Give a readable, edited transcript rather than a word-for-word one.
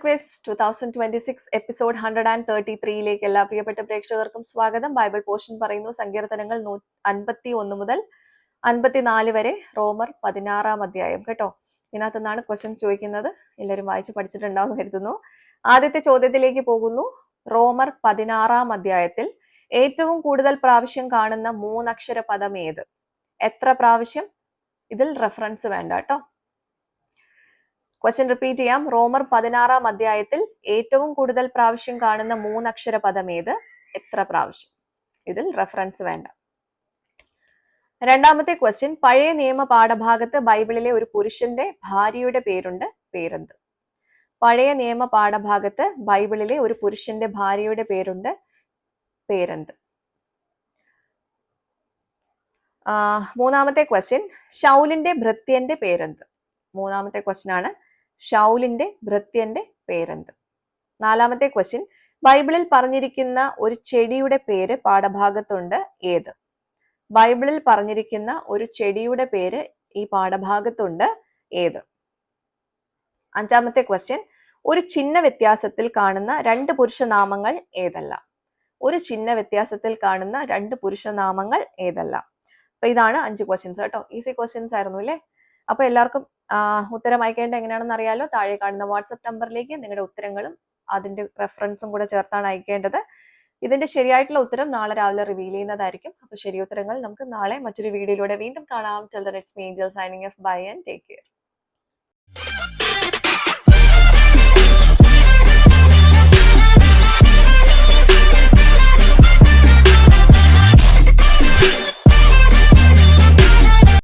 Quiz 2026 episode 133ലേക്ക് എല്ലാ പ്രിയപ്പെട്ട പ്രേക്ഷകർക്കും സ്വാഗതം. ബൈബിൾ പോർഷൻ പറയുന്നു സങ്കീർത്തനങ്ങൾ 51 മുതൽ 54 വരെ, റോമർ 16 അധ്യായം. കേട്ടോ, ഇതിനകത്ത് നിന്നാണ് ക്വസ്റ്റ്യൻ ചോദിക്കുന്നത്. എല്ലാവരും വായിച്ച് പഠിച്ചിട്ടുണ്ടാവും കരുതുന്നു. ആദ്യത്തെ ചോദ്യത്തിലേക്ക് പോകുന്നു. റോമർ 16 അധ്യായത്തിൽ ഏറ്റവും കൂടുതൽ പ്രാവശ്യം കാണുന്ന മൂന്നക്ഷര പദം ഏത്? എത്ര പ്രാവശ്യം? ഇതിൽ റെഫറൻസ് വേണ്ട കേട്ടോ. ക്വസ്റ്റ്യൻ റിപ്പീറ്റ് ചെയ്യാം. റോമർ 16 അധ്യായത്തിൽ ഏറ്റവും കൂടുതൽ പ്രാവശ്യം കാണുന്ന മൂന്നക്ഷര പദം ഏത്? എത്ര പ്രാവശ്യം? ഇതിൽ റെഫറൻസ് വേണ്ട. രണ്ടാമത്തെ ക്വസ്റ്റ്യൻ, പഴയ നിയമ പാഠഭാഗത്ത് ബൈബിളിലെ ഒരു പുരുഷന്റെ ഭാര്യയുടെ പേരുണ്ട്, പേരെന്ത്? പഴയ നിയമ പാഠഭാഗത്ത് ബൈബിളിലെ ഒരു പുരുഷന്റെ ഭാര്യയുടെ പേരുണ്ട്, പേരെന്ത്? മൂന്നാമത്തെ ക്വസ്റ്റ്യൻ, ശൗലിന്റെ ഭൃത്യന്റെ പേരെന്ത്? മൂന്നാമത്തെ ക്വസ്റ്റ്യൻ ആണ്, ശൗലിന്റെ ഭൃത്യന്റെ പേരെന്ത്? നാലാമത്തെ ക്വസ്റ്റ്യൻ, ബൈബിളിൽ പറഞ്ഞിരിക്കുന്ന ഒരു ചെടിയുടെ പേര് പാഠഭാഗത്തുണ്ട്, ഏത്? ബൈബിളിൽ പറഞ്ഞിരിക്കുന്ന ഒരു ചെടിയുടെ പേര് ഈ പാഠഭാഗത്തുണ്ട്, ഏത്? അഞ്ചാമത്തെ ക്വസ്റ്റ്യൻ, ഒരു ചിഹ്ന വ്യത്യാസത്തിൽ കാണുന്ന രണ്ട് പുരുഷനാമങ്ങൾ ഏതെല്ലാം? ഒരു ചിഹ്ന വ്യത്യാസത്തിൽ കാണുന്ന രണ്ട് പുരുഷനാമങ്ങൾ ഏതെല്ലാം? അപ്പൊ ഇതാണ് 5 ക്വസ്റ്റ്യൻസ് കേട്ടോ. ഈസി ക്വസ്റ്റ്യൻസ് ആയിരുന്നു അല്ലേ? അപ്പൊ എല്ലാവർക്കും ഉത്തരം അയക്കേണ്ടത് എങ്ങനെയാണെന്ന് അറിയാലോ. താഴെ കാണുന്ന വാട്സപ്പ് നമ്പറിലേക്ക് നിങ്ങളുടെ ഉത്തരങ്ങളും അതിന്റെ റെഫറൻസും കൂടെ ചേർത്താണ് അയക്കേണ്ടത്. ഇതിന്റെ ശരിയായിട്ടുള്ള ഉത്തരം നാളെ രാവിലെ റിവീൽ ചെയ്യുന്നതായിരിക്കും. അപ്പൊ ശരി ഉത്തരങ്ങൾ നമുക്ക് നാളെ മറ്റൊരു വീഡിയോയിലൂടെ വീണ്ടും കാണാം. Till then, it's me, Angel, signing off. Bye and take care.